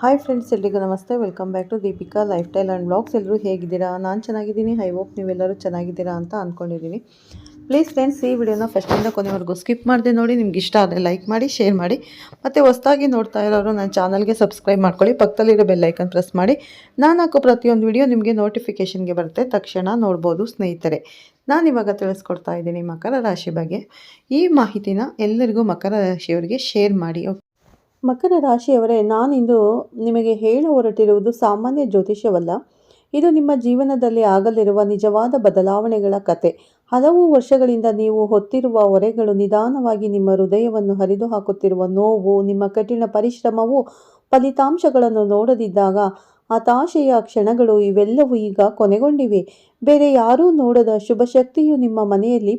Hi friends, ಎಲ್ರಿಗೂ ನಮಸ್ತೆ. Welcome back to Deepika lifestyle and blogs. ಎಲ್ಲರೂ ಹೇಗಿದ್ದೀರಾ? ನಾನು ಚೆನ್ನಾಗಿದ್ದೀನಿ. ಐ ಹೋಪ್ ನೀವೆಲ್ಲರೂ ಚೆನ್ನಾಗಿದ್ದೀರಾ ಅಂತ ಅಂದ್ಕೊಂಡಿದ್ದೀನಿ. ಪ್ಲೀಸ್ ಫ್ರೆಂಡ್ಸ್, ಈ ವಿಡಿಯೋನ ಫಸ್ಟಿಂದ ಕೊನೆವರೆಗೂ ಸ್ಕಿಪ್ ಮಾಡಿದೆ ನೋಡಿ. ನಿಮ್ಗೆ ಇಷ್ಟ ಆದರೆ ಲೈಕ್ ಮಾಡಿ, ಶೇರ್ ಮಾಡಿ. ಮತ್ತು ಹೊಸದಾಗಿ ನೋಡ್ತಾ ಇರೋರು ನನ್ನ ಚಾನಲ್ಗೆ ಸಬ್ಸ್ಕ್ರೈಬ್ ಮಾಡ್ಕೊಳ್ಳಿ. ಪಕ್ಕದಲ್ಲಿರೋ ಬೆಲ್ ಐಕನ್ ಪ್ರೆಸ್ ಮಾಡಿ. ನಾನು ಹಾಕೋ ಪ್ರತಿಯೊಂದು ವಿಡಿಯೋ ನಿಮಗೆ ನೋಟಿಫಿಕೇಷನ್ಗೆ ಬರುತ್ತೆ, ತಕ್ಷಣ ನೋಡ್ಬೋದು ಸ್ನೇಹಿತರೆ. ನಾನಿವಾಗ ತಿಳಿಸ್ಕೊಡ್ತಾ ಇದ್ದೀನಿ ಮಕರ ರಾಶಿ ಬಗ್ಗೆ. ಈ ಮಾಹಿತಿನ ಎಲ್ಲರಿಗೂ ಮಕರ ರಾಶಿಯವರಿಗೆ ಶೇರ್ ಮಾಡಿ. ಮಕರ ರಾಶಿಯವರೇ, ನಾನಿಂದು ನಿಮಗೆ ಹೇಳ ಹೊರಟಿರುವುದು ಸಾಮಾನ್ಯ ಜ್ಯೋತಿಷ್ಯವಲ್ಲ. ಇದು ನಿಮ್ಮ ಜೀವನದಲ್ಲಿ ಆಗಲಿರುವ ನಿಜವಾದ ಬದಲಾವಣೆಗಳ ಕತೆ. ಹಲವು ವರ್ಷಗಳಿಂದ ನೀವು ಹೊತ್ತಿರುವ ಹೊರೆಗಳು ನಿಧಾನವಾಗಿ ನಿಮ್ಮ ಹೃದಯವನ್ನು ಹರಿದು ಹಾಕುತ್ತಿರುವ ನೋವು, ನಿಮ್ಮ ಕಠಿಣ ಪರಿಶ್ರಮವು ಫಲಿತಾಂಶಗಳನ್ನು ನೋಡದಿದ್ದಾಗ ಹತಾಶೆಯ ಕ್ಷಣಗಳು, ಇವೆಲ್ಲವೂ ಈಗ ಕೊನೆಗೊಂಡಿವೆ. ಬೇರೆ ಯಾರೂ ನೋಡದ ಶುಭ ಶಕ್ತಿಯು ನಿಮ್ಮ ಮನೆಯಲ್ಲಿ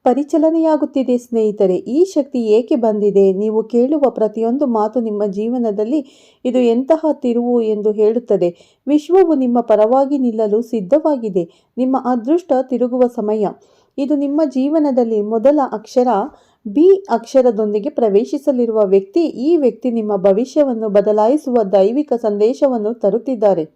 ಪರಿಚಲನೆಯಾಗುತ್ತಿದೆ ಸ್ನೇಹಿತರೆ. ಈ ಶಕ್ತಿ ಏಕೆ ಬಂದಿದೆ? ನೀವು ಕೇಳುವ ಪ್ರತಿಯೊಂದು ಮಾತು ನಿಮ್ಮ ಜೀವನದಲ್ಲಿ ಇದು ಎಂತಹ ತಿರುವು ಎಂದು ಹೇಳುತ್ತದೆ. ವಿಶ್ವವು ನಿಮ್ಮ ಪರವಾಗಿ ನಿಲ್ಲಲು ಸಿದ್ಧವಾಗಿದೆ. ನಿಮ್ಮ ಅದೃಷ್ಟ ತಿರುಗುವ ಸಮಯ ಇದು. ನಿಮ್ಮ ಜೀವನದಲ್ಲಿ ಮೊದಲ ಅಕ್ಷರ ಬಿ ಅಕ್ಷರದೊಂದಿಗೆ ಪ್ರವೇಶಿಸಲಿರುವ ವ್ಯಕ್ತಿ. ಈ ವ್ಯಕ್ತಿ ನಿಮ್ಮ ಭವಿಷ್ಯವನ್ನು ಬದಲಾಯಿಸುವ ದೈವಿಕ ಸಂದೇಶವನ್ನು ತರುತ್ತಿದ್ದಾರೆ.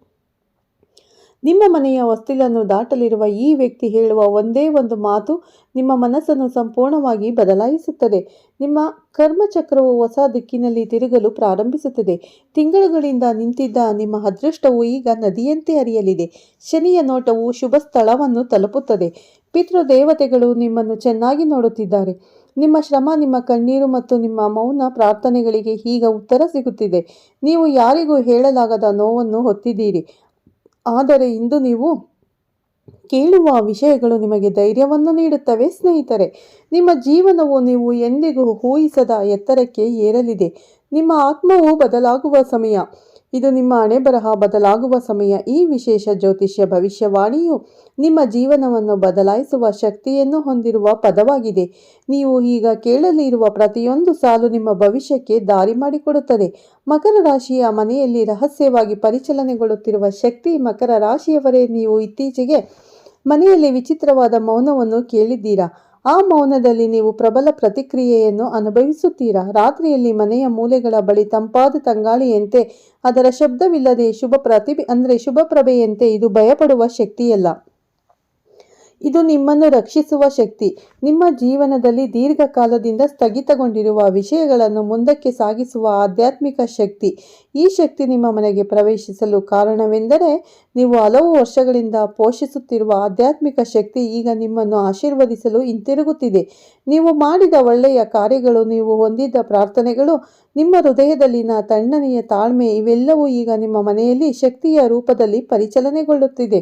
ನಿಮ್ಮ ಮನೆಯ ಹೊಸ್ತಿಲನ್ನು ದಾಟಲಿರುವ ಈ ವ್ಯಕ್ತಿ ಹೇಳುವ ಒಂದೇ ಒಂದು ಮಾತು ನಿಮ್ಮ ಮನಸ್ಸನ್ನು ಸಂಪೂರ್ಣವಾಗಿ ಬದಲಾಯಿಸುತ್ತದೆ. ನಿಮ್ಮ ಕರ್ಮಚಕ್ರವು ಹೊಸ ದಿಕ್ಕಿನಲ್ಲಿ ತಿರುಗಲು ಪ್ರಾರಂಭಿಸುತ್ತದೆ. ತಿಂಗಳುಗಳಿಂದ ನಿಂತಿದ್ದ ನಿಮ್ಮ ಅದೃಷ್ಟವು ಈಗ ನದಿಯಂತೆ ಹರಿಯಲಿದೆ. ಶನಿಯ ನೋಟವು ಶುಭ ಸ್ಥಳವನ್ನು ತಲುಪುತ್ತದೆ. ಪಿತೃದೇವತೆಗಳು ನಿಮ್ಮನ್ನು ಚೆನ್ನಾಗಿ ನೋಡುತ್ತಿದ್ದಾರೆ. ನಿಮ್ಮ ಶ್ರಮ, ನಿಮ್ಮ ಕಣ್ಣೀರು ಮತ್ತು ನಿಮ್ಮ ಮೌನ ಪ್ರಾರ್ಥನೆಗಳಿಗೆ ಈಗ ಉತ್ತರ ಸಿಗುತ್ತಿದೆ. ನೀವು ಯಾರಿಗೂ ಹೇಳಲಾಗದ ನೋವನ್ನು ಹೊತ್ತಿದ್ದೀರಿ, ಆದರೆ ಇಂದು ನೀವು ಕೇಳುವ ವಿಷಯಗಳು ನಿಮಗೆ ಧೈರ್ಯವನ್ನು ನೀಡುತ್ತವೆ ಸ್ನೇಹಿತರೆ. ನಿಮ್ಮ ಜೀವನವು ನೀವು ಎಂದಿಗೂ ಊಹಿಸದ ಎತ್ತರಕ್ಕೆ ಏರಲಿದೆ. ನಿಮ್ಮ ಆತ್ಮವು ಬದಲಾಗುವ ಸಮಯ ಇದು. ನಿಮ್ಮ ಹಣೆಬರಹ ಬದಲಾಗುವ ಸಮಯ. ಈ ವಿಶೇಷ ಜ್ಯೋತಿಷ್ಯ ಭವಿಷ್ಯವಾಣಿಯು ನಿಮ್ಮ ಜೀವನವನ್ನು ಬದಲಾಯಿಸುವ ಶಕ್ತಿಯನ್ನು ಹೊಂದಿರುವ ಪದವಾಗಿದೆ. ನೀವು ಈಗ ಕೇಳಲಿರುವ ಪ್ರತಿಯೊಂದು ಸಾಲು ನಿಮ್ಮ ಭವಿಷ್ಯಕ್ಕೆ ದಾರಿ ಮಾಡಿಕೊಡುತ್ತದೆ. ಮಕರ ರಾಶಿಯ ಮನೆಯಲ್ಲಿ ರಹಸ್ಯವಾಗಿ ಪರಿಚಲನೆಗೊಳ್ಳುತ್ತಿರುವ ಶಕ್ತಿ. ಮಕರ ರಾಶಿಯವರೇ, ನೀವು ಇತ್ತೀಚೆಗೆ ಮನೆಯಲ್ಲಿ ವಿಚಿತ್ರವಾದ ಮೌನವನ್ನು ಕೇಳಿದ್ದೀರಾ. ಆ ಮೌನದಲ್ಲಿ ನೀವು ಪ್ರಬಲ ಪ್ರತಿಕ್ರಿಯೆಯನ್ನು ಅನುಭವಿಸುತ್ತೀರಾ. ರಾತ್ರಿಯಲ್ಲಿ ಮನೆಯ ಮೂಲೆಗಳ ಬಳಿ ತಂಪಾದ ತಂಗಾಳಿಯಂತೆ, ಅದರ ಶಬ್ದವಿಲ್ಲದೆ ಶುಭ ಪ್ರಭೆಯಂತೆ. ಇದು ಭಯಪಡುವ ಶಕ್ತಿಯಲ್ಲ, ಇದು ನಿಮ್ಮನ್ನು ರಕ್ಷಿಸುವ ಶಕ್ತಿ. ನಿಮ್ಮ ಜೀವನದಲ್ಲಿ ದೀರ್ಘಕಾಲದಿಂದ ಸ್ಥಗಿತಗೊಂಡಿರುವ ವಿಷಯಗಳನ್ನು ಮುಂದಕ್ಕೆ ಸಾಗಿಸುವ ಆಧ್ಯಾತ್ಮಿಕ ಶಕ್ತಿ. ಈ ಶಕ್ತಿ ನಿಮ್ಮ ಮನೆಗೆ ಪ್ರವೇಶಿಸಲು ಕಾರಣವೆಂದರೆ ನೀವು ಹಲವು ವರ್ಷಗಳಿಂದ ಪೋಷಿಸುತ್ತಿರುವ ಆಧ್ಯಾತ್ಮಿಕ ಶಕ್ತಿ ಈಗ ನಿಮ್ಮನ್ನು ಆಶೀರ್ವದಿಸಲು ಹಿಂತಿರುಗುತ್ತಿದೆ. ನೀವು ಮಾಡಿದ ಒಳ್ಳೆಯ ಕಾರ್ಯಗಳು, ನೀವು ಹೊಂದಿದ್ದ ಪ್ರಾರ್ಥನೆಗಳು, ನಿಮ್ಮ ಹೃದಯದಲ್ಲಿನ ತಣ್ಣನೆಯ ತಾಳ್ಮೆ, ಇವೆಲ್ಲವೂ ಈಗ ನಿಮ್ಮ ಮನೆಯಲ್ಲಿ ಶಕ್ತಿಯ ರೂಪದಲ್ಲಿ ಪರಿಚಲನೆಗೊಳ್ಳುತ್ತಿದೆ.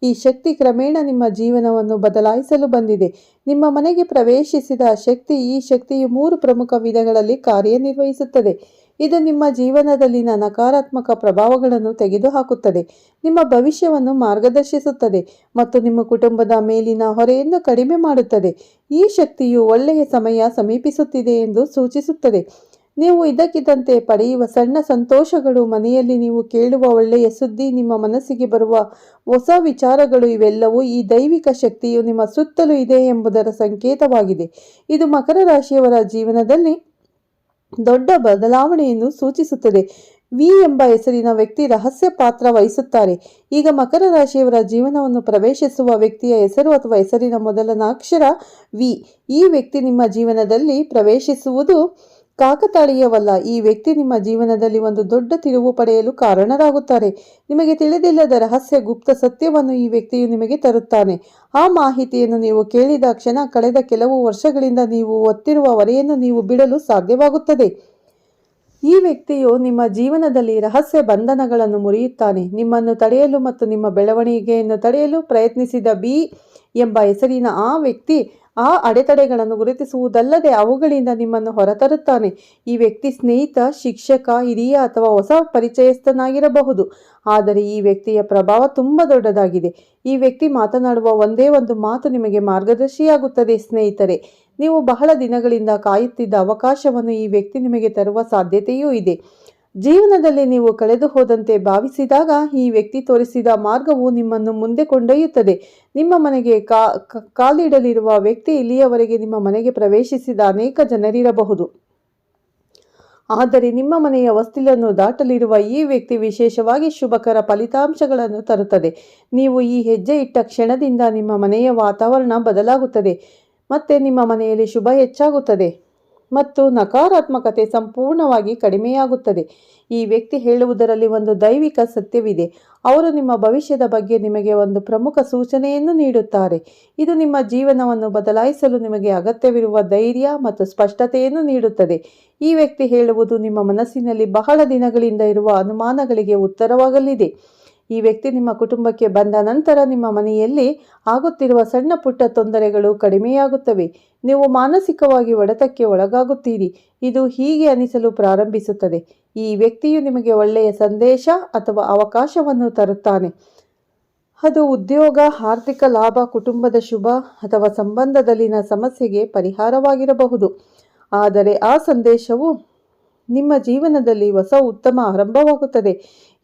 ಈ ಶಕ್ತಿ ಕ್ರಮೇಣ ನಿಮ್ಮ ಜೀವನವನ್ನು ಬದಲಾಯಿಸಲು ಬಂದಿದೆ. ನಿಮ್ಮ ಮನೆಗೆ ಪ್ರವೇಶಿಸಿದ ಶಕ್ತಿ. ಈ ಶಕ್ತಿಯು 3 ಪ್ರಮುಖ ವಿಧಗಳಲ್ಲಿ ಕಾರ್ಯನಿರ್ವಹಿಸುತ್ತದೆ. ಇದು ನಿಮ್ಮ ಜೀವನದಲ್ಲಿನ ನಕಾರಾತ್ಮಕ ಪ್ರಭಾವಗಳನ್ನು ತೆಗೆದುಹಾಕುತ್ತದೆ, ನಿಮ್ಮ ಭವಿಷ್ಯವನ್ನು ಮಾರ್ಗದರ್ಶಿಸುತ್ತದೆ ಮತ್ತು ನಿಮ್ಮ ಕುಟುಂಬದ ಮೇಲಿನ ಹೊರೆಯನ್ನು ಕಡಿಮೆ ಮಾಡುತ್ತದೆ. ಈ ಶಕ್ತಿಯು ಒಳ್ಳೆಯ ಸಮಯ ಸಮೀಪಿಸುತ್ತಿದೆ ಎಂದು ಸೂಚಿಸುತ್ತದೆ. ನೀವು ಇದ್ದಕ್ಕಿದ್ದಂತೆ ಪಡೆಯುವ ಸಣ್ಣ ಸಂತೋಷಗಳು, ಮನೆಯಲ್ಲಿ ನೀವು ಕೇಳುವ ಒಳ್ಳೆಯ ಸುದ್ದಿ, ನಿಮ್ಮ ಮನಸ್ಸಿಗೆ ಬರುವ ಹೊಸ ವಿಚಾರಗಳು, ಇವೆಲ್ಲವೂ ಈ ದೈವಿಕ ಶಕ್ತಿಯು ನಿಮ್ಮ ಸುತ್ತಲೂ ಇದೆ ಎಂಬುದರ ಸಂಕೇತವಾಗಿದೆ. ಇದು ಮಕರ ರಾಶಿಯವರ ಜೀವನದಲ್ಲಿ ದೊಡ್ಡ ಬದಲಾವಣೆಯನ್ನು ಸೂಚಿಸುತ್ತದೆ. ವಿ ಎಂಬ ಹೆಸರಿನ ವ್ಯಕ್ತಿ ರಹಸ್ಯ ಪಾತ್ರ ವಹಿಸುತ್ತಾರೆ. ಈಗ ಮಕರ ರಾಶಿಯವರ ಜೀವನವನ್ನು ಪ್ರವೇಶಿಸುವ ವ್ಯಕ್ತಿಯ ಹೆಸರು ಅಥವಾ ಹೆಸರಿನ ಮೊದಲ ಅಕ್ಷರ ವಿ. ಈ ವ್ಯಕ್ತಿ ನಿಮ್ಮ ಜೀವನದಲ್ಲಿ ಪ್ರವೇಶಿಸುವುದು ಕಾಕತಾಳೀಯವಲ್ಲ. ಈ ವ್ಯಕ್ತಿ ನಿಮ್ಮ ಜೀವನದಲ್ಲಿ ಒಂದು ದೊಡ್ಡ ತಿರುವು ಪಡೆಯಲು ಕಾರಣರಾಗುತ್ತಾರೆ. ನಿಮಗೆ ತಿಳಿದಿಲ್ಲದ ರಹಸ್ಯ ಗುಪ್ತ ಸತ್ಯವನ್ನು ಈ ವ್ಯಕ್ತಿಯು ನಿಮಗೆ ತರುತ್ತಾನೆ. ಆ ಮಾಹಿತಿಯನ್ನು ನೀವು ಕೇಳಿದ ಕ್ಷಣ ಕಳೆದ ಕೆಲವು ವರ್ಷಗಳಿಂದ ನೀವು ಹೊತ್ತಿರುವ ಹೊರೆಯನ್ನು ನೀವು ಬಿಡಲು ಸಾಧ್ಯವಾಗುತ್ತದೆ. ಈ ವ್ಯಕ್ತಿಯು ನಿಮ್ಮ ಜೀವನದಲ್ಲಿ ರಹಸ್ಯ ಬಂಧನಗಳನ್ನು ಮುರಿಯುತ್ತಾನೆ. ನಿಮ್ಮನ್ನು ತಡೆಯಲು ಮತ್ತು ನಿಮ್ಮ ಬೆಳವಣಿಗೆಯನ್ನು ತಡೆಯಲು ಪ್ರಯತ್ನಿಸಿದ ಬಿ ಎಂಬ ಹೆಸರಿನ ಆ ವ್ಯಕ್ತಿ ಆ ಅಡೆತಡೆಗಳನ್ನು ಗುರುತಿಸುವುದಲ್ಲದೆ ಅವುಗಳಿಂದ ನಿಮ್ಮನ್ನು ಹೊರತರುತ್ತಾನೆ. ಈ ವ್ಯಕ್ತಿ ಸ್ನೇಹಿತ, ಶಿಕ್ಷಕ, ಹಿರಿಯ ಅಥವಾ ಹೊಸ ಪರಿಚಯಸ್ಥನಾಗಿರಬಹುದು. ಆದರೆ ಈ ವ್ಯಕ್ತಿಯ ಪ್ರಭಾವ ತುಂಬ ದೊಡ್ಡದಾಗಿದೆ. ಈ ವ್ಯಕ್ತಿ ಮಾತನಾಡುವ ಒಂದೇ ಒಂದು ಮಾತು ನಿಮಗೆ ಮಾರ್ಗದರ್ಶಿಯಾಗುತ್ತದೆ ಸ್ನೇಹಿತರೆ. ನೀವು ಬಹಳ ದಿನಗಳಿಂದ ಕಾಯುತ್ತಿದ್ದ ಅವಕಾಶವನ್ನು ಈ ವ್ಯಕ್ತಿ ನಿಮಗೆ ತರುವ ಸಾಧ್ಯತೆಯೂ ಇದೆ. ಜೀವನದಲ್ಲಿ ನೀವು ಕಳೆದು ಹೋದಂತೆ ಭಾವಿಸಿದಾಗ ಈ ವ್ಯಕ್ತಿ ತೋರಿಸಿದ ಮಾರ್ಗವು ನಿಮ್ಮನ್ನು ಮುಂದೆ ಕೊಂಡೊಯ್ಯುತ್ತದೆ. ನಿಮ್ಮ ಮನೆಗೆ ಕಾಲಿಡಲಿರುವ ವ್ಯಕ್ತಿ ಇಲ್ಲಿಯವರೆಗೆ ನಿಮ್ಮ ಮನೆಗೆ ಪ್ರವೇಶಿಸಿದ ಅನೇಕ ಜನರಿರಬಹುದು. ಆದರೆ ನಿಮ್ಮ ಮನೆಯ ಹೊಸ್ತಿಲನ್ನು ದಾಟಲಿರುವ ಈ ವ್ಯಕ್ತಿ ವಿಶೇಷವಾಗಿ ಶುಭಕರ ಫಲಿತಾಂಶಗಳನ್ನು ತರುತ್ತದೆ. ನೀವು ಈ ಹೆಜ್ಜೆ ಇಟ್ಟ ಕ್ಷಣದಿಂದ ನಿಮ್ಮ ಮನೆಯ ವಾತಾವರಣ ಬದಲಾಗುತ್ತದೆ ಮತ್ತು ನಿಮ್ಮ ಮನೆಯಲ್ಲಿ ಶುಭ ಹೆಚ್ಚಾಗುತ್ತದೆ ಮತ್ತು ನಕಾರಾತ್ಮಕತೆ ಸಂಪೂರ್ಣವಾಗಿ ಕಡಿಮೆಯಾಗುತ್ತದೆ. ಈ ವ್ಯಕ್ತಿ ಹೇಳುವುದರಲ್ಲಿ ಒಂದು ದೈವಿಕ ಸತ್ಯವಿದೆ. ಅವರು ನಿಮ್ಮ ಭವಿಷ್ಯದ ಬಗ್ಗೆ ನಿಮಗೆ ಒಂದು ಪ್ರಮುಖ ಸೂಚನೆಯನ್ನು ನೀಡುತ್ತಾರೆ. ಇದು ನಿಮ್ಮ ಜೀವನವನ್ನು ಬದಲಾಯಿಸಲು ನಿಮಗೆ ಅಗತ್ಯವಿರುವ ಧೈರ್ಯ ಮತ್ತು ಸ್ಪಷ್ಟತೆಯನ್ನು ನೀಡುತ್ತದೆ. ಈ ವ್ಯಕ್ತಿ ಹೇಳುವುದು ನಿಮ್ಮ ಮನಸ್ಸಿನಲ್ಲಿ ಬಹಳ ದಿನಗಳಿಂದ ಇರುವ ಅನುಮಾನಗಳಿಗೆ ಉತ್ತರವಾಗಲಿದೆ. ಈ ವ್ಯಕ್ತಿ ನಿಮ್ಮ ಕುಟುಂಬಕ್ಕೆ ಬಂದ ನಂತರ ನಿಮ್ಮ ಮನೆಯಲ್ಲಿ ಆಗುತ್ತಿರುವ ಸಣ್ಣ ಪುಟ್ಟ ತೊಂದರೆಗಳು ಕಡಿಮೆಯಾಗುತ್ತವೆ. ನೀವು ಮಾನಸಿಕವಾಗಿ ಹೊಡೆತಕ್ಕೆ ಒಳಗಾಗುತ್ತೀರಿ. ಇದು ಹೀಗೆ ಅನಿಸಲು ಪ್ರಾರಂಭಿಸುತ್ತದೆ. ಈ ವ್ಯಕ್ತಿಯು ನಿಮಗೆ ಒಳ್ಳೆಯ ಸಂದೇಶ ಅಥವಾ ಅವಕಾಶವನ್ನು ತರುತ್ತಾನೆ. ಅದು ಉದ್ಯೋಗ, ಆರ್ಥಿಕ ಲಾಭ, ಕುಟುಂಬದ ಶುಭ ಅಥವಾ ಸಂಬಂಧದಲ್ಲಿನ ಸಮಸ್ಯೆಗೆ ಪರಿಹಾರವಾಗಿರಬಹುದು. ಆದರೆ ಆ ಸಂದೇಶವು ನಿಮ್ಮ ಜೀವನದಲ್ಲಿ ಹೊಸ ಉತ್ತಮ ಆರಂಭವಾಗುತ್ತದೆ.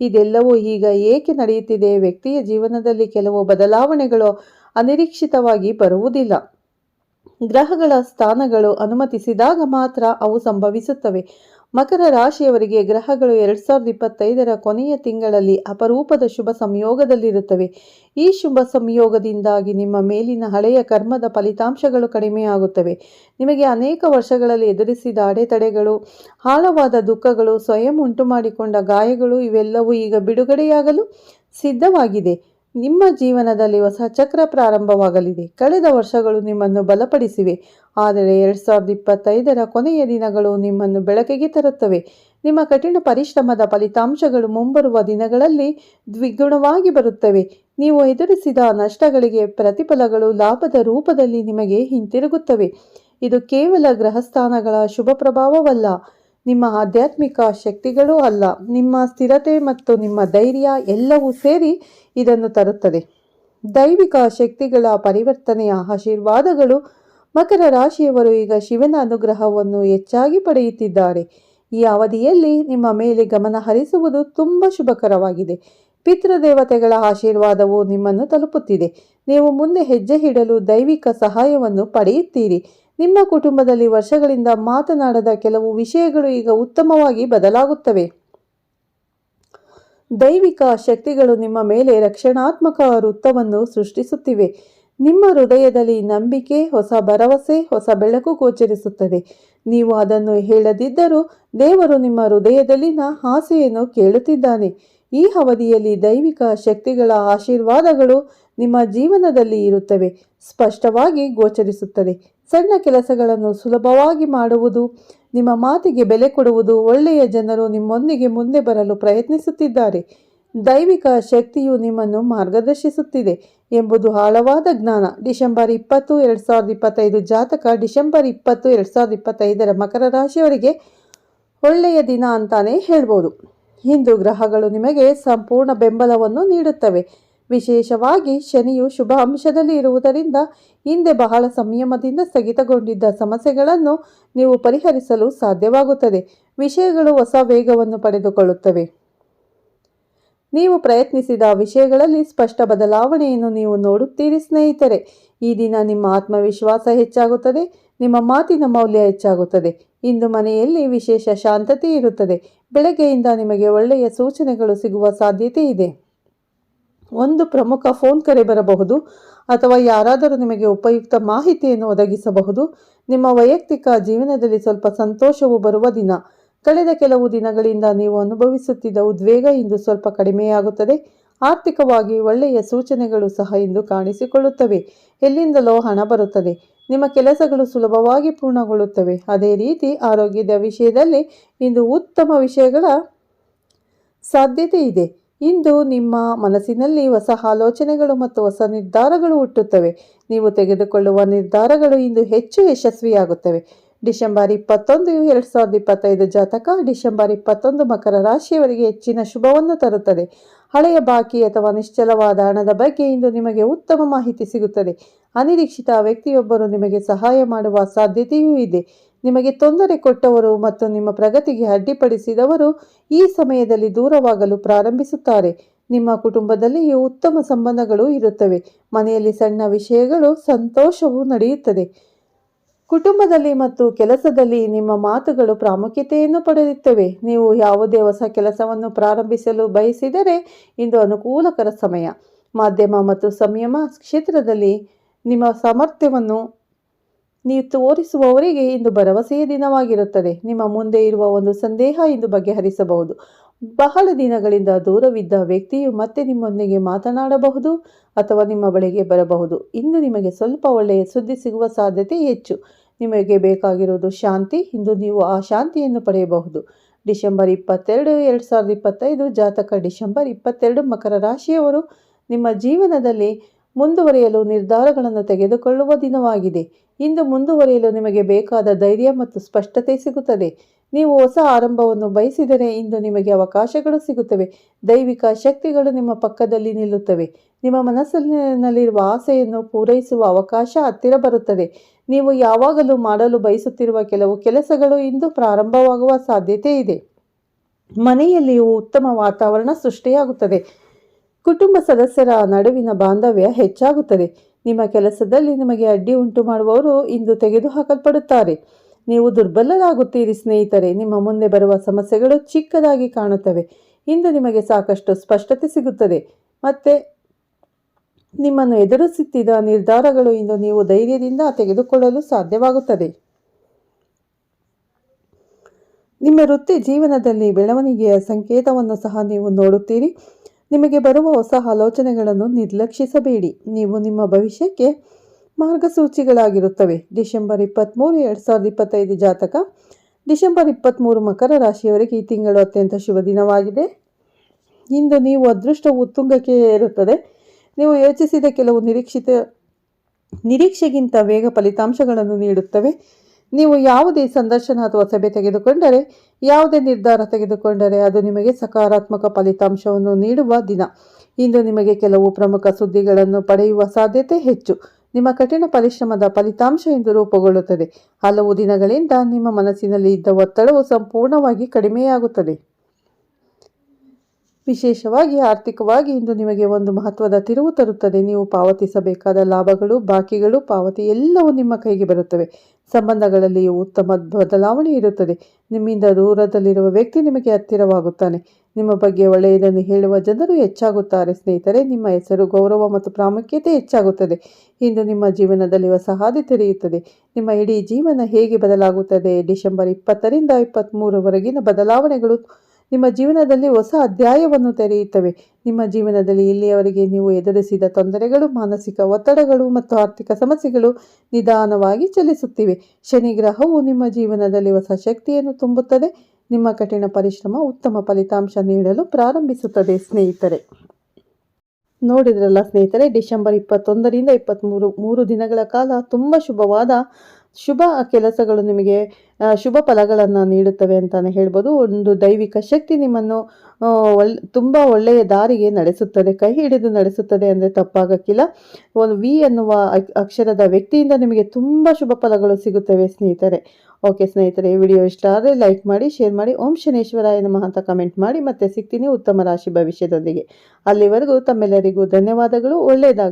ಇದೆಲ್ಲವೂ ಈಗ ಏಕೆ ನಡೆಯುತ್ತಿದೆ? ವ್ಯಕ್ತಿಯ ಜೀವನದಲ್ಲಿ ಕೆಲವು ಬದಲಾವಣೆಗಳು ಅನಿರೀಕ್ಷಿತವಾಗಿ ಬರುವುದಿಲ್ಲ. ಗ್ರಹಗಳ ಸ್ಥಾನಗಳು ಅನುಮತಿಸಿದಾಗ ಮಾತ್ರ ಅವು ಸಂಭವಿಸುತ್ತವೆ. ಮಕರ ರಾಶಿಯವರಿಗೆ ಗ್ರಹಗಳು 2025ರ ಕೊನೆಯ ತಿಂಗಳಲ್ಲಿ ಅಪರೂಪದ ಶುಭ ಸಂಯೋಗದಲ್ಲಿರುತ್ತವೆ. ಈ ಶುಭ ಸಂಯೋಗದಿಂದಾಗಿ ನಿಮ್ಮ ಮೇಲಿನ ಹಳೆಯ ಕರ್ಮದ ಫಲಿತಾಂಶಗಳು ಕಡಿಮೆಯಾಗುತ್ತವೆ. ನಿಮಗೆ ಅನೇಕ ವರ್ಷಗಳಲ್ಲಿ ಎದುರಿಸಿದ ಅಡೆತಡೆಗಳು, ಆಳವಾದ ದುಃಖಗಳು, ಸ್ವಯಂ ಉಂಟುಮಾಡಿಕೊಂಡ ಗಾಯಗಳು ಇವೆಲ್ಲವೂ ಈಗ ಬಿಡುಗಡೆಯಾಗಲು ಸಿದ್ಧವಾಗಿದೆ. ನಿಮ್ಮ ಜೀವನದಲ್ಲಿ ಹೊಸ ಚಕ್ರ ಪ್ರಾರಂಭವಾಗಲಿದೆ. ಕಳೆದ ವರ್ಷಗಳು ನಿಮ್ಮನ್ನು ಬಲಪಡಿಸಿವೆ, ಆದರೆ 2025ರ ಕೊನೆಯ ದಿನಗಳು ನಿಮ್ಮನ್ನು ಬೆಳಕಿಗೆ ತರುತ್ತವೆ. ನಿಮ್ಮ ಕಠಿಣ ಪರಿಶ್ರಮದ ಫಲಿತಾಂಶಗಳು ಮುಂಬರುವ ದಿನಗಳಲ್ಲಿ ದ್ವಿಗುಣವಾಗಿ ಬರುತ್ತವೆ. ನೀವು ಎದುರಿಸಿದ ನಷ್ಟಗಳಿಗೆ ಪ್ರತಿಫಲಗಳು ಲಾಭದ ರೂಪದಲ್ಲಿ ನಿಮಗೆ ಹಿಂತಿರುಗುತ್ತವೆ. ಇದು ಕೇವಲ ಗ್ರಹಸ್ಥಾನಗಳ ಶುಭ ಪ್ರಭಾವವಲ್ಲ, ನಿಮ್ಮ ಆಧ್ಯಾತ್ಮಿಕ ಶಕ್ತಿಗಳೂ ಅಲ್ಲ. ನಿಮ್ಮ ಸ್ಥಿರತೆ ಮತ್ತು ನಿಮ್ಮ ಧೈರ್ಯ ಎಲ್ಲವೂ ಸೇರಿ ಇದನ್ನು ತರುತ್ತದೆ. ದೈವಿಕ ಶಕ್ತಿಗಳ ಪರಿವರ್ತನೆಯ ಆಶೀರ್ವಾದಗಳು. ಮಕರ ರಾಶಿಯವರು ಈಗ ಶಿವನ ಅನುಗ್ರಹವನ್ನು ಹೆಚ್ಚಾಗಿ ಪಡೆಯುತ್ತಿದ್ದಾರೆ. ಈ ಅವಧಿಯಲ್ಲಿ ನಿಮ್ಮ ಮೇಲೆ ಗಮನ ಹರಿಸುವುದು ತುಂಬ ಶುಭಕರವಾಗಿದೆ. ಪಿತೃದೇವತೆಗಳ ಆಶೀರ್ವಾದವು ನಿಮ್ಮನ್ನು ತಲುಪುತ್ತಿದೆ. ನೀವು ಮುಂದೆ ಹೆಜ್ಜೆ ಇಡಲು ದೈವಿಕ ಸಹಾಯವನ್ನು ಪಡೆಯುತ್ತೀರಿ. ನಿಮ್ಮ ಕುಟುಂಬದಲ್ಲಿ ವರ್ಷಗಳಿಂದ ಮಾತನಾಡದ ಕೆಲವು ವಿಷಯಗಳು ಈಗ ಉತ್ತಮವಾಗಿ ಬದಲಾಗುತ್ತವೆ. ದೈವಿಕ ಶಕ್ತಿಗಳು ನಿಮ್ಮ ಮೇಲೆ ರಕ್ಷಣಾತ್ಮಕ ವೃತ್ತವನ್ನು ಸೃಷ್ಟಿಸುತ್ತಿವೆ. ನಿಮ್ಮ ಹೃದಯದಲ್ಲಿ ನಂಬಿಕೆ, ಹೊಸ ಭರವಸೆ, ಹೊಸ ಬೆಳಕು ಗೋಚರಿಸುತ್ತದೆ. ನೀವು ಅದನ್ನು ಹೇಳದಿದ್ದರೂ ದೇವರು ನಿಮ್ಮ ಹೃದಯದಲ್ಲಿನ ಆಸೆಯನ್ನು ಕೇಳುತ್ತಿದ್ದಾನೆ. ಈ ಅವಧಿಯಲ್ಲಿ ದೈವಿಕ ಶಕ್ತಿಗಳ ಆಶೀರ್ವಾದಗಳು ನಿಮ್ಮ ಜೀವನದಲ್ಲಿ ಇರುತ್ತವೆ, ಸ್ಪಷ್ಟವಾಗಿ ಗೋಚರಿಸುತ್ತದೆ. ಸಣ್ಣ ಕೆಲಸಗಳನ್ನು ಸುಲಭವಾಗಿ ಮಾಡುವುದು, ನಿಮ್ಮ ಮಾತಿಗೆ ಬೆಲೆ ಕೊಡುವುದು, ಒಳ್ಳೆಯ ಜನರು ನಿಮ್ಮೊಂದಿಗೆ ಮುಂದೆ ಬರಲು ಪ್ರಯತ್ನಿಸುತ್ತಿದ್ದಾರೆ. ದೈವಿಕ ಶಕ್ತಿಯು ನಿಮ್ಮನ್ನು ಮಾರ್ಗದರ್ಶಿಸುತ್ತಿದೆ ಎಂಬುದು ಆಳವಾದ ಜ್ಞಾನ. ಡಿಸೆಂಬರ್ 20, 2025 ಜಾತಕ. ಡಿಸೆಂಬರ್ 20, 2025ರ ಮಕರ ರಾಶಿಯವರಿಗೆ ಒಳ್ಳೆಯ ದಿನ ಅಂತಾನೆ ಹೇಳ್ಬೋದು. ಇಂದು ಗ್ರಹಗಳು ನಿಮಗೆ ಸಂಪೂರ್ಣ ಬೆಂಬಲವನ್ನು ನೀಡುತ್ತವೆ. ವಿಶೇಷವಾಗಿ ಶನಿಯು ಶುಭ ಅಂಶದಲ್ಲಿ ಇರುವುದರಿಂದ ಹಿಂದೆ ಬಹಳ ಸಂಯಮದಿಂದ ಸ್ಥಗಿತಗೊಂಡಿದ್ದ ಸಮಸ್ಯೆಗಳನ್ನು ನೀವು ಪರಿಹರಿಸಲು ಸಾಧ್ಯವಾಗುತ್ತದೆ. ವಿಷಯಗಳು ಹೊಸ ವೇಗವನ್ನು ಪಡೆದುಕೊಳ್ಳುತ್ತವೆ. ನೀವು ಪ್ರಯತ್ನಿಸಿದ ವಿಷಯಗಳಲ್ಲಿ ಸ್ಪಷ್ಟ ಬದಲಾವಣೆಯನ್ನು ನೀವು ನೋಡುತ್ತೀರಿ ಸ್ನೇಹಿತರೆ. ಈ ದಿನ ನಿಮ್ಮ ಆತ್ಮವಿಶ್ವಾಸ ಹೆಚ್ಚಾಗುತ್ತದೆ, ನಿಮ್ಮ ಮಾತಿನ ಮೌಲ್ಯ ಹೆಚ್ಚಾಗುತ್ತದೆ. ಇಂದು ಮನೆಯಲ್ಲಿ ವಿಶೇಷ ಶಾಂತತೆ ಇರುತ್ತದೆ. ಬೆಳಗ್ಗೆಯಿಂದ ನಿಮಗೆ ಒಳ್ಳೆಯ ಸೂಚನೆಗಳು ಸಿಗುವ ಸಾಧ್ಯತೆ ಇದೆ. ಒಂದು ಪ್ರಮುಖ ಫೋನ್ ಕರೆ ಬರಬಹುದು ಅಥವಾ ಯಾರಾದರೂ ನಿಮಗೆ ಉಪಯುಕ್ತ ಮಾಹಿತಿಯನ್ನು ಒದಗಿಸಬಹುದು. ನಿಮ್ಮ ವೈಯಕ್ತಿಕ ಜೀವನದಲ್ಲಿ ಸ್ವಲ್ಪ ಸಂತೋಷವು ಬರುವ ದಿನ. ಕಳೆದ ಕೆಲವು ದಿನಗಳಿಂದ ನೀವು ಅನುಭವಿಸುತ್ತಿದ್ದ ಉದ್ವೇಗ ಇಂದು ಸ್ವಲ್ಪ ಕಡಿಮೆಯಾಗುತ್ತದೆ. ಆರ್ಥಿಕವಾಗಿ ಒಳ್ಳೆಯ ಸೂಚನೆಗಳು ಸಹ ಇಂದು ಕಾಣಿಸಿಕೊಳ್ಳುತ್ತವೆ. ಎಲ್ಲಿಂದಲೋ ಹಣ ಬರುತ್ತದೆ. ನಿಮ್ಮ ಕೆಲಸಗಳು ಸುಲಭವಾಗಿ ಪೂರ್ಣಗೊಳ್ಳುತ್ತವೆ. ಅದೇ ರೀತಿ ಆರೋಗ್ಯದ ವಿಷಯದಲ್ಲಿ ಇಂದು ಉತ್ತಮ ವಿಷಯಗಳ ಸಾಧ್ಯತೆ ಇದೆ. ಇಂದು ನಿಮ್ಮ ಮನಸ್ಸಿನಲ್ಲಿ ಹೊಸ ಆಲೋಚನೆಗಳು ಮತ್ತು ಹೊಸ ನಿರ್ಧಾರಗಳು ಹುಟ್ಟುತ್ತವೆ. ನೀವು ತೆಗೆದುಕೊಳ್ಳುವ ನಿರ್ಧಾರಗಳು ಇಂದು ಹೆಚ್ಚು ಯಶಸ್ವಿಯಾಗುತ್ತವೆ. ಡಿಸೆಂಬರ್ 21, 2025 ಜಾತಕ. ಡಿಸೆಂಬರ್ 21 ಮಕರ ರಾಶಿಯವರಿಗೆ ಹೆಚ್ಚಿನ ಶುಭವನ್ನು ತರುತ್ತದೆ. ಹಳೆಯ ಬಾಕಿ ಅಥವಾ ನಿಶ್ಚಲವಾದ ಹಣದ ಬಗ್ಗೆ ಇಂದು ನಿಮಗೆ ಉತ್ತಮ ಮಾಹಿತಿ ಸಿಗುತ್ತದೆ. ಅನಿರೀಕ್ಷಿತ ವ್ಯಕ್ತಿಯೊಬ್ಬರು ನಿಮಗೆ ಸಹಾಯ ಮಾಡುವ ಸಾಧ್ಯತೆಯೂ ಇದೆ. ನಿಮಗೆ ತೊಂದರೆ ಕೊಟ್ಟವರು ಮತ್ತು ನಿಮ್ಮ ಪ್ರಗತಿಗೆ ಅಡ್ಡಿಪಡಿಸಿದವರು ಈ ಸಮಯದಲ್ಲಿ ದೂರವಾಗಲು ಪ್ರಾರಂಭಿಸುತ್ತಾರೆ. ನಿಮ್ಮ ಕುಟುಂಬದಲ್ಲಿಯೂ ಉತ್ತಮ ಸಂಬಂಧಗಳು ಇರುತ್ತವೆ. ಮನೆಯಲ್ಲಿ ಸಣ್ಣ ವಿಷಯಗಳು ಸಂತೋಷವು ನಡೆಯುತ್ತದೆ. ಕುಟುಂಬದಲ್ಲಿ ಮತ್ತು ಕೆಲಸದಲ್ಲಿ ನಿಮ್ಮ ಮಾತುಗಳು ಪ್ರಾಮುಖ್ಯತೆಯನ್ನು ಪಡೆಯುತ್ತವೆ. ನೀವು ಯಾವುದೇ ಹೊಸ ಕೆಲಸವನ್ನು ಪ್ರಾರಂಭಿಸಲು ಬಯಸಿದರೆ ಇಂದು ಅನುಕೂಲಕರ ಸಮಯ. ಮಾಧ್ಯಮ ಮತ್ತು ಸಂಯಮ ಕ್ಷೇತ್ರದಲ್ಲಿ ನಿಮ್ಮ ಸಾಮರ್ಥ್ಯವನ್ನು ನೀವು ತೋರಿಸುವವರಿಗೆ ಇಂದು ಭರವಸೆಯ ದಿನವಾಗಿರುತ್ತದೆ. ನಿಮ್ಮ ಮುಂದೆ ಇರುವ ಒಂದು ಸಂದೇಹ ಇಂದು ಬಗೆಹರಿಸಬಹುದು. ಬಹಳ ದಿನಗಳಿಂದ ದೂರವಿದ್ದ ವ್ಯಕ್ತಿಯು ಮತ್ತೆ ನಿಮ್ಮೊಂದಿಗೆ ಮಾತನಾಡಬಹುದು ಅಥವಾ ನಿಮ್ಮ ಬಳಿಗೆ ಬರಬಹುದು. ಇಂದು ನಿಮಗೆ ಸ್ವಲ್ಪ ಒಳ್ಳೆಯ ಸುದ್ದಿ ಸಿಗುವ ಸಾಧ್ಯತೆ ಹೆಚ್ಚು. ನಿಮಗೆ ಬೇಕಾಗಿರುವುದು ಶಾಂತಿ. ಇಂದು ನೀವು ಆ ಶಾಂತಿಯನ್ನು ಪಡೆಯಬಹುದು. ಡಿಸೆಂಬರ್ 22, 2025 ಜಾತಕ ಡಿಸೆಂಬರ್ 22 ಮಕರ ರಾಶಿಯವರು ನಿಮ್ಮ ಜೀವನದಲ್ಲಿ ಮುಂದುವರಿಯಲು ನಿರ್ಧಾರಗಳನ್ನು ತೆಗೆದುಕೊಳ್ಳುವ ದಿನವಾಗಿದೆ. ಇಂದು ಮುಂದುವರಿಯಲು ನಿಮಗೆ ಬೇಕಾದ ಧೈರ್ಯ ಮತ್ತು ಸ್ಪಷ್ಟತೆ ಸಿಗುತ್ತದೆ. ನೀವು ಹೊಸ ಆರಂಭವನ್ನು ಬಯಸಿದರೆ ಇಂದು ನಿಮಗೆ ಅವಕಾಶಗಳು ಸಿಗುತ್ತವೆ. ದೈವಿಕ ಶಕ್ತಿಗಳು ನಿಮ್ಮ ಪಕ್ಕದಲ್ಲಿ ನಿಲ್ಲುತ್ತವೆ. ನಿಮ್ಮ ಮನಸ್ಸಿನಲ್ಲಿರುವ ಆಸೆಯನ್ನು ಪೂರೈಸುವ ಅವಕಾಶ ಹತ್ತಿರ ಬರುತ್ತದೆ. ನೀವು ಯಾವಾಗಲೂ ಮಾಡಲು ಬಯಸುತ್ತಿರುವ ಕೆಲವು ಕೆಲಸಗಳು ಇಂದು ಪ್ರಾರಂಭವಾಗುವ ಸಾಧ್ಯತೆ ಇದೆ. ಮನೆಯಲ್ಲಿಯೂ ಉತ್ತಮ ವಾತಾವರಣ ಸೃಷ್ಟಿಯಾಗುತ್ತದೆ. ಕುಟುಂಬ ಸದಸ್ಯರ ನಡುವಿನ ಬಾಂಧವ್ಯ ಹೆಚ್ಚಾಗುತ್ತದೆ. ನಿಮ್ಮ ಕೆಲಸದಲ್ಲಿ ನಿಮಗೆ ಅಡ್ಡಿ ಉಂಟು ಮಾಡುವವರು ಇಂದು ತೆಗೆದುಹಾಕಲ್ಪಡುತ್ತಾರೆ. ನೀವು ದುರ್ಬಲರಾಗುತ್ತೀರಿ ಸ್ನೇಹಿತರೆ. ನಿಮ್ಮ ಮುಂದೆ ಬರುವ ಸಮಸ್ಯೆಗಳು ಚಿಕ್ಕದಾಗಿ ಕಾಣುತ್ತವೆ. ಇಂದು ನಿಮಗೆ ಸಾಕಷ್ಟು ಸ್ಪಷ್ಟತೆ ಸಿಗುತ್ತದೆ. ಮತ್ತೆ ನಿಮ್ಮನ್ನು ಎದುರಿಸುತ್ತಿದ್ದ ನಿರ್ಧಾರಗಳು ಇಂದು ನೀವು ಧೈರ್ಯದಿಂದ ತೆಗೆದುಕೊಳ್ಳಲು ಸಾಧ್ಯವಾಗುತ್ತದೆ. ನಿಮ್ಮ ವೃತ್ತಿ ಜೀವನದಲ್ಲಿ ಬೆಳವಣಿಗೆಯ ಸಂಕೇತವನ್ನು ಸಹ ನೀವು ನೋಡುತ್ತೀರಿ. ನಿಮಗೆ ಬರುವ ಹೊಸ ಆಲೋಚನೆಗಳನ್ನು ನಿರ್ಲಕ್ಷಿಸಬೇಡಿ. ನೀವು ನಿಮ್ಮ ಭವಿಷ್ಯಕ್ಕೆ ಮಾರ್ಗಸೂಚಿಗಳಾಗಿರುತ್ತವೆ. ಡಿಸೆಂಬರ್ 23, 2025 ಜಾತಕ ಡಿಸೆಂಬರ್ 23 ಮಕರ ರಾಶಿಯವರಿಗೆ ಈ ತಿಂಗಳು ಅತ್ಯಂತ ಶುಭ ದಿನವಾಗಿದೆ. ಇಂದು ನೀವು ಅದೃಷ್ಟವು ಉತ್ತುಂಗಕ್ಕೆ ಏರುತ್ತದೆ. ನೀವು ಯೋಚಿಸಿದ ಕೆಲವು ನಿರೀಕ್ಷೆಗಿಂತ ಬೇಗ ಫಲಿತಾಂಶಗಳನ್ನು ನೀಡುತ್ತವೆ. ನೀವು ಯಾವುದೇ ಸಂದರ್ಶನ ಅಥವಾ ಸಭೆ ತೆಗೆದುಕೊಂಡರೆ, ಯಾವುದೇ ನಿರ್ಧಾರ ತೆಗೆದುಕೊಂಡರೆ ಅದು ನಿಮಗೆ ಸಕಾರಾತ್ಮಕ ಫಲಿತಾಂಶವನ್ನು ನೀಡುವ ದಿನ. ಇಂದು ನಿಮಗೆ ಕೆಲವು ಪ್ರಮುಖ ಸುದ್ದಿಗಳನ್ನು ಪಡೆಯುವ ಸಾಧ್ಯತೆ ಹೆಚ್ಚು. ನಿಮ್ಮ ಕಠಿಣ ಪರಿಶ್ರಮದ ಫಲಿತಾಂಶ ಇಂದು ರೂಪುಗೊಳ್ಳುತ್ತದೆ. ಹಲವು ದಿನಗಳಿಂದ ನಿಮ್ಮ ಮನಸ್ಸಿನಲ್ಲಿ ಇದ್ದ ಒತ್ತಡವು ಸಂಪೂರ್ಣವಾಗಿ ಕಡಿಮೆಯಾಗುತ್ತದೆ. ವಿಶೇಷವಾಗಿ ಆರ್ಥಿಕವಾಗಿ ಇಂದು ನಿಮಗೆ ಒಂದು ಮಹತ್ವದ ತಿರುವು ತರುತ್ತದೆ. ನೀವು ಪಾವತಿಸಬೇಕಾದ ಲಾಭಗಳು, ಬಾಕಿಗಳು, ಪಾವತಿ ಎಲ್ಲವೂ ನಿಮ್ಮ ಕೈಗೆ ಬರುತ್ತವೆ. ಸಂಬಂಧಗಳಲ್ಲಿಯೂ ಉತ್ತಮ ಬದಲಾವಣೆ ಇರುತ್ತದೆ. ನಿಮ್ಮಿಂದ ದೂರದಲ್ಲಿರುವ ವ್ಯಕ್ತಿ ನಿಮಗೆ ಹತ್ತಿರವಾಗುತ್ತಾನೆ. ನಿಮ್ಮ ಬಗ್ಗೆ ಒಳ್ಳೆಯದನ್ನು ಹೇಳುವ ಜನರು ಹೆಚ್ಚಾಗುತ್ತಾರೆ. ಸ್ನೇಹಿತರೆ, ನಿಮ್ಮ ಹೆಸರು, ಗೌರವ ಮತ್ತು ಪ್ರಾಮುಖ್ಯತೆ ಹೆಚ್ಚಾಗುತ್ತದೆ. ಇಂದು ನಿಮ್ಮ ಜೀವನದಲ್ಲಿ ಹೊಸ ಹಾದಿ ತೆರೆಯುತ್ತದೆ. ನಿಮ್ಮ ಇಡೀ ಜೀವನ ಹೇಗೆ ಬದಲಾಗುತ್ತದೆ? ಡಿಸೆಂಬರ್ 20ರಿಂದ 23ವರೆಗಿನ ಬದಲಾವಣೆಗಳು ನಿಮ್ಮ ಜೀವನದಲ್ಲಿ ಹೊಸ ಅಧ್ಯಾಯವನ್ನು ತೆರೆಯುತ್ತವೆ. ನಿಮ್ಮ ಜೀವನದಲ್ಲಿ ಇಲ್ಲಿಯವರೆಗೆ ನೀವು ಎದುರಿಸಿದ ತೊಂದರೆಗಳು, ಮಾನಸಿಕ ಒತ್ತಡಗಳು ಮತ್ತು ಆರ್ಥಿಕ ಸಮಸ್ಯೆಗಳು ನಿಧಾನವಾಗಿ ಚಲಿಸುತ್ತಿವೆ. ಶನಿ ಗ್ರಹವು ನಿಮ್ಮ ಜೀವನದಲ್ಲಿ ಹೊಸ ಶಕ್ತಿಯನ್ನು ತುಂಬುತ್ತದೆ. ನಿಮ್ಮ ಕಠಿಣ ಪರಿಶ್ರಮ ಉತ್ತಮ ಫಲಿತಾಂಶ ನೀಡಲು ಪ್ರಾರಂಭಿಸುತ್ತದೆ. ಸ್ನೇಹಿತರೆ, ನೋಡಿದ್ರಲ್ಲ ಸ್ನೇಹಿತರೆ, ಡಿಸೆಂಬರ್ 21ರಿಂದ 23 ದಿನಗಳ ಕಾಲ ತುಂಬ ಶುಭ ಕೆಲಸಗಳು ನಿಮಗೆ ಶುಭ ಫಲಗಳನ್ನು ನೀಡುತ್ತವೆ ಅಂತಲೇ ಹೇಳ್ಬೋದು. ಒಂದು ದೈವಿಕ ಶಕ್ತಿ ನಿಮ್ಮನ್ನು ತುಂಬ ಒಳ್ಳೆಯ ದಾರಿಗೆ ನಡೆಸುತ್ತದೆ. ಕೈ ಹಿಡಿದು ನಡೆಸುತ್ತದೆ ಅಂದರೆ ತಪ್ಪಾಗಕ್ಕಿಲ್ಲ. ಒಂದು ವಿ ಅನ್ನುವ ಅಕ್ಷರದ ವ್ಯಕ್ತಿಯಿಂದ ನಿಮಗೆ ತುಂಬ ಶುಭ ಫಲಗಳು ಸಿಗುತ್ತವೆ ಸ್ನೇಹಿತರೆ. ಓಕೆ ಸ್ನೇಹಿತರೆ, ಈ ವಿಡಿಯೋ ಇಷ್ಟ ಆದರೆ ಲೈಕ್ ಮಾಡಿ, ಶೇರ್ ಮಾಡಿ. ಓಂ ಶನೇಶ್ವರಾಯ ನಮಃ ಅಂತ ಕಮೆಂಟ್ ಮಾಡಿ. ಮತ್ತೆ ಸಿಗ್ತೀನಿ ಉತ್ತಮ ರಾಶಿ ಭವಿಷ್ಯದೊಂದಿಗೆ. ಅಲ್ಲಿವರೆಗೂ ತಮ್ಮೆಲ್ಲರಿಗೂ ಧನ್ಯವಾದಗಳು. ಒಳ್ಳೆಯದಾಗಲಿ.